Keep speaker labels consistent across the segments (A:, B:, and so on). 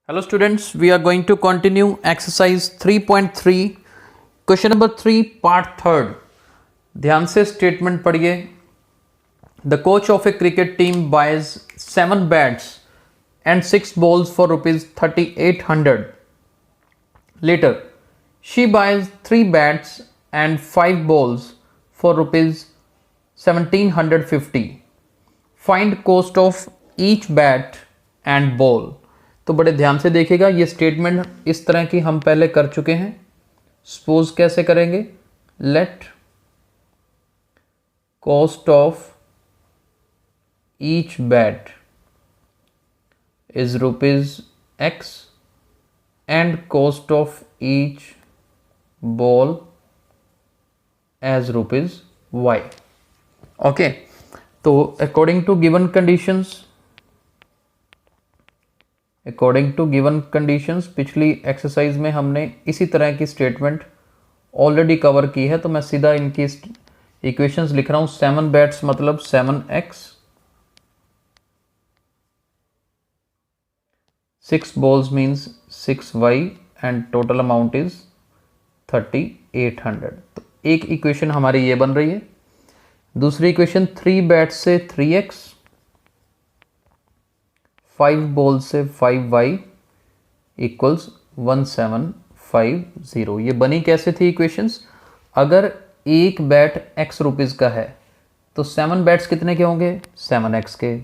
A: Hello students, we are going to continue exercise 3.3 question number 3 part 3rd. ध्यान से statement पढ़िए. The coach of a cricket team buys 7 bats and 6 balls for rupees 3800. Later, she buys 3 bats and 5 balls for rupees 1750. Find cost of each bat and ball. तो बड़े ध्यान से देखिएगा, ये statement इस तरह की हम पहले कर चुके हैं. सपोज कैसे करेंगे, let cost of each bat is rupees X and cost of each ball as rupees Y. Okay, तो अकॉर्डिंग टू गिवन कंडीशंस पिछली एक्सरसाइज में हमने इसी तरह की स्टेटमेंट ऑलरेडी कवर की है, तो मैं सीधा इनकी इक्वेशंस लिख रहा हूं. 7 बैट्स मतलब 7x, 6 balls means 6y and total amount is 3800. तो एक इक्वेशन हमारी ये बन रही है. दूसरी इक्वेशन 3 बैट्स से 3x, 5 बॉल से 5y इक्वल्स 1750. ये बनी कैसे थी इक्वेशंस, अगर एक बैट x रुपीज़ का है तो 7 बैट्स कितने के होंगे, 7x के.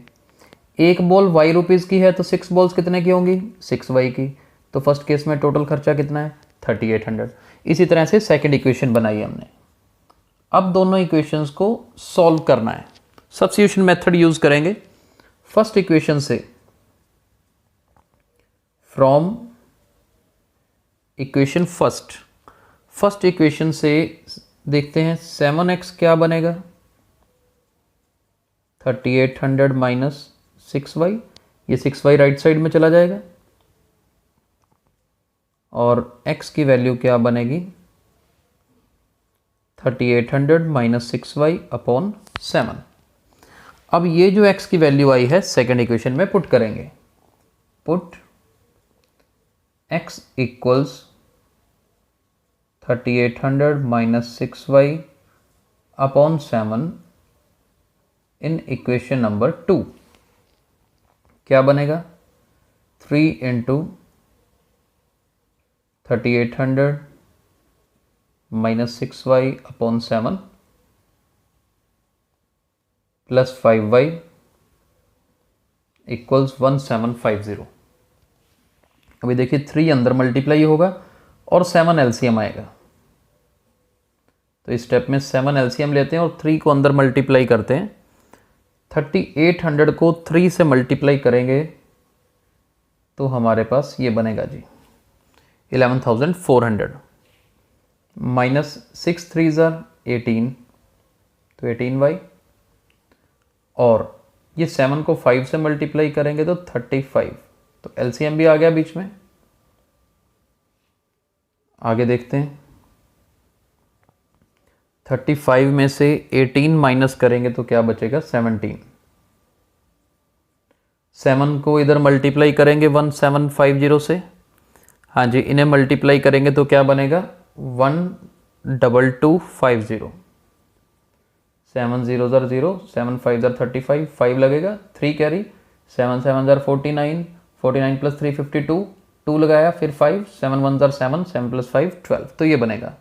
A: एक बॉल y रुपीज़ की है तो 6 बॉल्स कितने की होंगी, 6y की. तो फर्स्ट केस में टोटल खर्चा कितना है, 3800. इसी तरह से सेकंड इक्वेशन बनाई हमने. अब दोनों इक्वेशंस को सॉल्व करना है. सब्स्टिट्यूशन मेथड यूज करेंगे. फर्स्ट इक्वेशन से फ्रॉम इक्वेशन फर्स्ट इक्वेशन से देखते हैं 7x क्या बनेगा, 3800 माइनस 6y. ये 6y राइट साइड में चला जाएगा और x की वैल्यू क्या बनेगी, 3800 माइनस 6y अपॉन 7. अब ये जो x की वैल्यू आई है सेकेंड इक्वेशन में पुट करेंगे. Put x equals 3800 minus 6y upon 7 इन इक्वेशन नंबर 2. क्या बनेगा, 3 into 3800 minus 6y upon 7 plus 5y equals 1750. अभी देखिए 3 अंदर मल्टीप्लाई होगा और 7 एलसीएम आएगा. तो इस स्टेप में 7 एलसीएम लेते हैं और 3 को अंदर मल्टीप्लाई करते हैं. 3800 को 3 से मल्टीप्लाई करेंगे तो हमारे पास ये बनेगा जी 11400 माइनस 6 3 ज़र 18 तो 18y और ये 7 को 5 से मल्टीप्लाई करेंगे तो 35. तो एलसीएम भी आ गया बीच में. आगे देखते हैं. 35 में से 18 माइनस करेंगे तो क्या बचेगा, 17. 7 को इधर मल्टीप्लाई करेंगे 1750 से. हाँ जी, इन्हें मल्टीप्लाई करेंगे तो क्या बनेगा, 12250. 7 0 ज़र 0, 7 5 ज़र 35, 5 लगेगा, 3 कैरी, 7 7 ज़र 49, 49 प्लस 3 52, 2 लगाया फिर 5, 7 1 ज़र 7, 7 प्लस 5 12. तो ये बनेगा.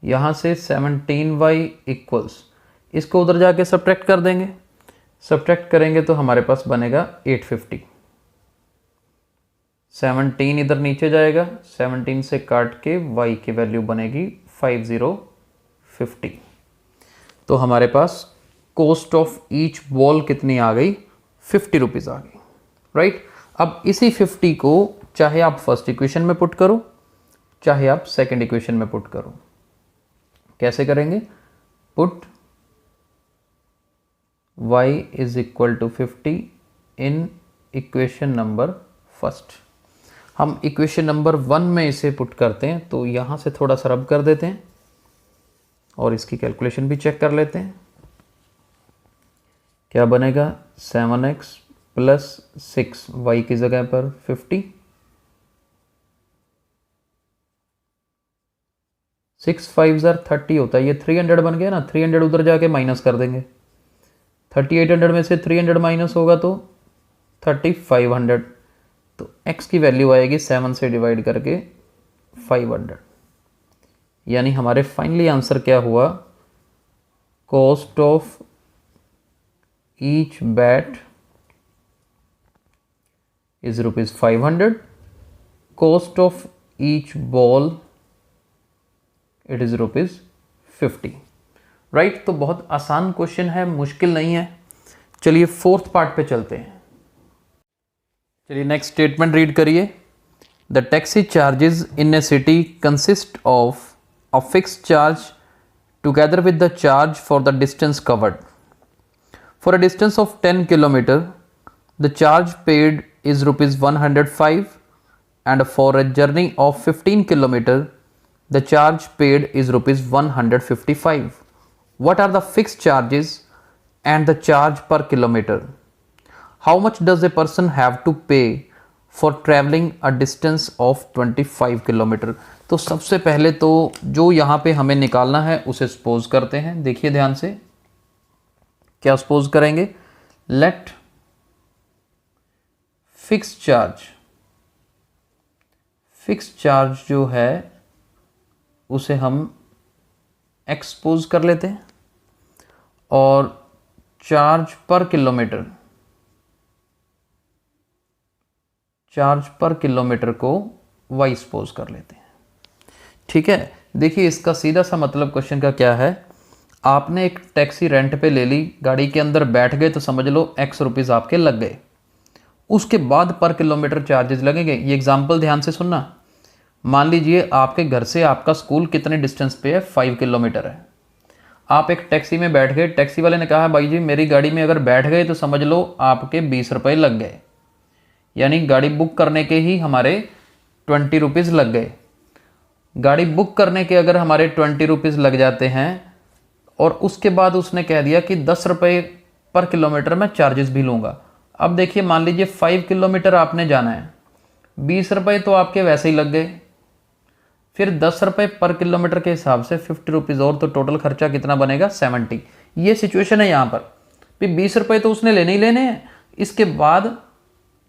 A: यहाँ से 17y इक्वल्स, इसको उधर जाके सब्ट्रैक्ट कर देंगे. सब्ट्रैक्ट करेंगे तो हमारे पास बनेगा 850. 17 इधर नीचे जाएगा, 17 से काट के y की वैल्यू बनेगी 5050. तो हमारे पास कॉस्ट ऑफ ईच बॉल कितनी आ गई, 50 रुपीज़ आ गई. राइट. अब इसी 50 को चाहे आप फर्स्ट इक्वेशन में पुट करो चाहे आप सेकंड इक्वेशन में पुट करो. कैसे करेंगे, put y is equal to 50 in equation number first. हम इक्वेशन नंबर 1 में इसे पुट करते हैं तो यहाँ से थोड़ा सा रब कर देते हैं और इसकी कैलकुलेशन भी चेक कर लेते हैं. क्या बनेगा, 7x प्लस 6 y की जगह पर 50 6 5 30 होता है, ये 300 बन गया ना, 300 उधर जाके माइनस कर देंगे, 3800 में से 300 माइनस होगा तो 3500, तो x की वैल्यू आएगी 7 से डिवाइड करके 500, यानी हमारे फाइनली आंसर क्या हुआ, cost of each bat is ₹500, cost of each ball it is ₹50। Right, तो बहुत आसान क्वेश्चन है, मुश्किल नहीं है। चलिए फोर्थ पार्ट पे चलते हैं। चलिए नेक्स्ट स्टेटमेंट रीड करिए। The taxi charges in A city consist of a fixed charge together with the charge for the distance covered. For a distance of 10 kilometre the charge paid is ₹105 and for a journey of 15 kilometer the charge paid is ₹155. What are the fixed charges and the charge per kilometer? How much does a person have to pay for traveling a distance of 25 kilometer? तो सबसे पहले तो जो यहाँ पे हमें निकालना है उसे सपोज करते हैं। देखिए ध्यान से, क्या सपोज करेंगे, लेट फिक्स चार्ज जो है उसे हम एक्सपोज कर लेते हैं और चार्ज पर किलोमीटर को वाई सपोज कर लेते हैं। ठीक है, देखिए इसका सीधा सा मतलब क्वेश्चन का क्या है, आपने एक टैक्सी रेंट पे ले ली, गाड़ी के अंदर बैठ गए तो समझ लो x रुपीज़ आपके लग गए, उसके बाद पर किलोमीटर चार्जेस लगेंगे। ये एग्जांपल ध्यान से सुनना। मान लीजिए आपके घर से आपका स्कूल कितने डिस्टेंस पे है, 5 किलोमीटर है। आप एक टैक्सी में बैठ गए, टैक्सी वाले ने कहा भाई जी मेरी गाड़ी में अगर बैठ गए तो समझ लो आपके 20 रुपये लग गए, यानी गाड़ी बुक करने के ही हमारे 20 रुपीज़ लग गए। गाड़ी बुक करने के अगर हमारे 20 रुपीज़ लग जाते हैं और उसके बाद उसने कह दिया कि 10 रुपये पर किलोमीटर मैं चार्जेस भी लूँगा। अब देखिए मान लीजिए 5 किलोमीटर आपने जाना है, 20 रुपये तो आपके वैसे ही लग गए, फिर 10 रुपये पर किलोमीटर के हिसाब से 50 रुपीज़ और, तो टोटल खर्चा कितना बनेगा, 70। ये सिचुएशन है यहाँ पर भी 20 रुपये तो उसने लेने ही लेने हैं, इसके बाद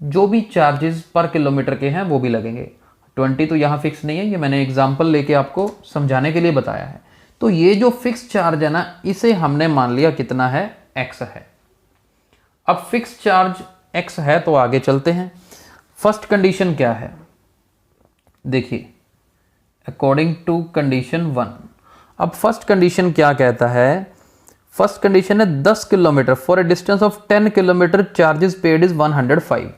A: जो भी चार्जेस पर किलोमीटर के हैं वो भी लगेंगे। 20 तो यहाँ फिक्स नहीं है, ये मैंने एग्जाम्पल लेके आपको समझाने के लिए बताया है। तो ये जो फिक्स चार्ज है ना, इसे हमने मान लिया कितना है, x है। अब फिक्स चार्ज x है तो आगे चलते हैं। फर्स्ट कंडीशन क्या है, देखिए अकॉर्डिंग टू कंडीशन 1। अब फर्स्ट कंडीशन क्या कहता है, फर्स्ट कंडीशन है 10 kilometre, for a distance of 10 kilometre charges paid is 105।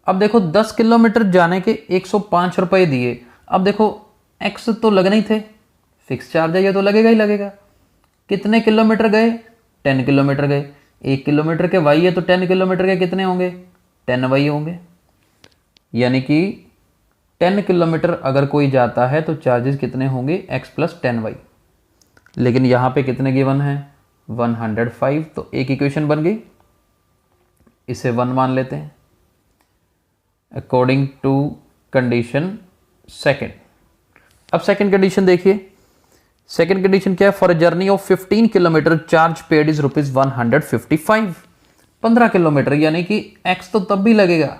A: अब देखो 10 किलोमीटर जाने के 105 रुपये दिए। अब देखो x तो लगने ही थे, फिक्स चार्ज है ये तो लगेगा ही लगेगा। कितने किलोमीटर गए, 10 किलोमीटर गए, 1 किलोमीटर के y है तो 10 किलोमीटर के कितने होंगे, 10 y होंगे। यानी कि 10 किलोमीटर अगर कोई जाता है तो चार्जेस कितने होंगे, x प्लस 10y। लेकिन यहाँ पे कितने गिवन है, 105, तो एक इक्वेशन बन गई, इसे 1 मान लेते हैं अकॉर्डिंग टू कंडीशन सेकेंड। अब सेकेंड कंडीशन देखिए, सेकेंड कंडीशन क्या है, for a journey of 15 kilometre charge paid is ₹155। 15 kilometre यानी कि x तो तब भी लगेगा।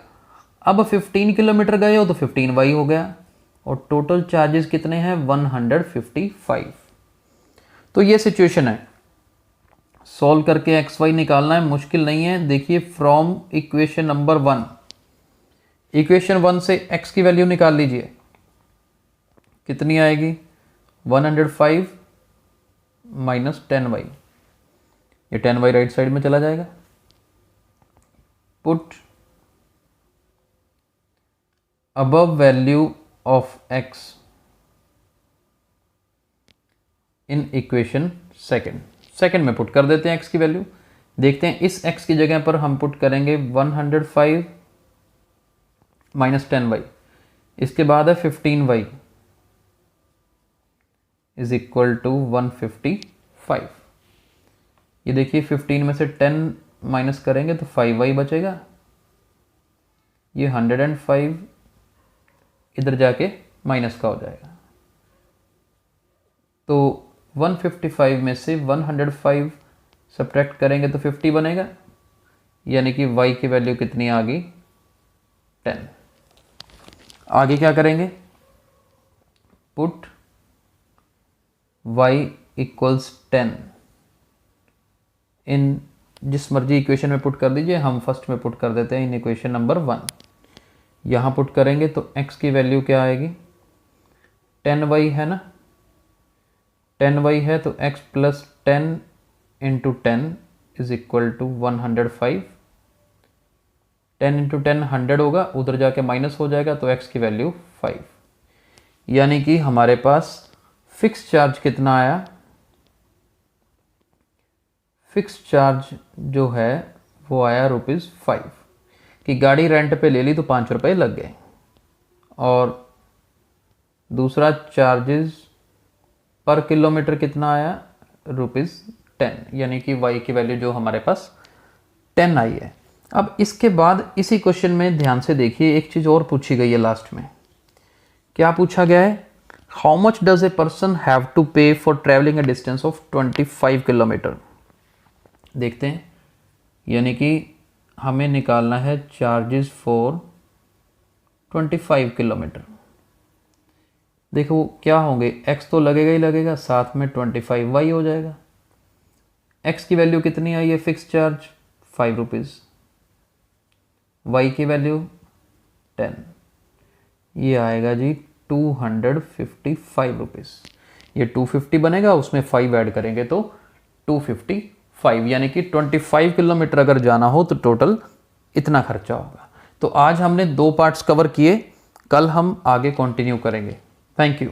A: अब 15 किलोमीटर गए हो तो 15y हो गया और टोटल चार्जेस कितने हैं, 155। तो ये सिचुएशन है, सॉल्व करके xy निकालना है, मुश्किल नहीं है। देखिए फ्रॉम इक्वेशन नंबर 1, इक्वेशन 1 से x की वैल्यू निकाल लीजिए, कितनी आएगी, 105 माइनस 10y। ये 10y राइट साइड में चला जाएगा। Put above value of x in equation second में पुट कर देते हैं x की वैल्यू। देखते हैं इस x की जगह पर हम पुट करेंगे 105 माइनस 10y, इसके बाद है 15y इज इक्वल टू 155। ये देखिए 15 में से 10 माइनस करेंगे तो 5y बचेगा, ये 105 इधर जाके माइनस का हो जाएगा, तो 155 में से 105 सब्ट्रैक्ट करेंगे तो 50 बनेगा, यानी कि y की वैल्यू कितनी आ गई 10। आगे क्या करेंगे, पुट y इक्वल्स 10 इन, जिस मर्जी इक्वेशन में पुट कर दीजिए, हम फर्स्ट में पुट कर देते हैं इन इक्वेशन नंबर 1। यहाँ पुट करेंगे तो x की वैल्यू क्या आएगी 10y है ना, 10y है तो x plus 10 into 10 is equal to 105। 10 into 10 100 होगा, उधर जाके माइनस हो जाएगा तो x की वैल्यू 5, यानी कि हमारे पास फिक्स चार्ज कितना आया, फिक्स चार्ज जो है वो आया ₹5 कि गाड़ी रेंट पे ले ली तो 5 रुपये लग गए, और दूसरा चार्जेस पर किलोमीटर कितना आया ₹10, यानी कि y की वैल्यू जो हमारे पास 10 आई है। अब इसके बाद इसी क्वेश्चन में ध्यान से देखिए, एक चीज़ और पूछी गई है लास्ट में। क्या पूछा गया है, how much does a person have to pay for travelling a distance of 25 kilometre. देखते हैं, यानी कि हमें निकालना है चार्जेस फॉर 25 किलोमीटर। देखो क्या होंगे, x तो लगेगा ही लगेगा, साथ में 25y हो जाएगा। x की वैल्यू कितनी आई है, फिक्स चार्ज 5 रुपीज़, y की वैल्यू 10, ये आएगा जी 255 रुपीज़। ये 250 बनेगा, उसमें 5 ऐड करेंगे तो 255, यानी कि 25 किलोमीटर अगर जाना हो तो टोटल इतना खर्चा होगा। तो आज हमने 2 पार्ट्स कवर किए, कल हम आगे कंटिन्यू करेंगे। Thank you.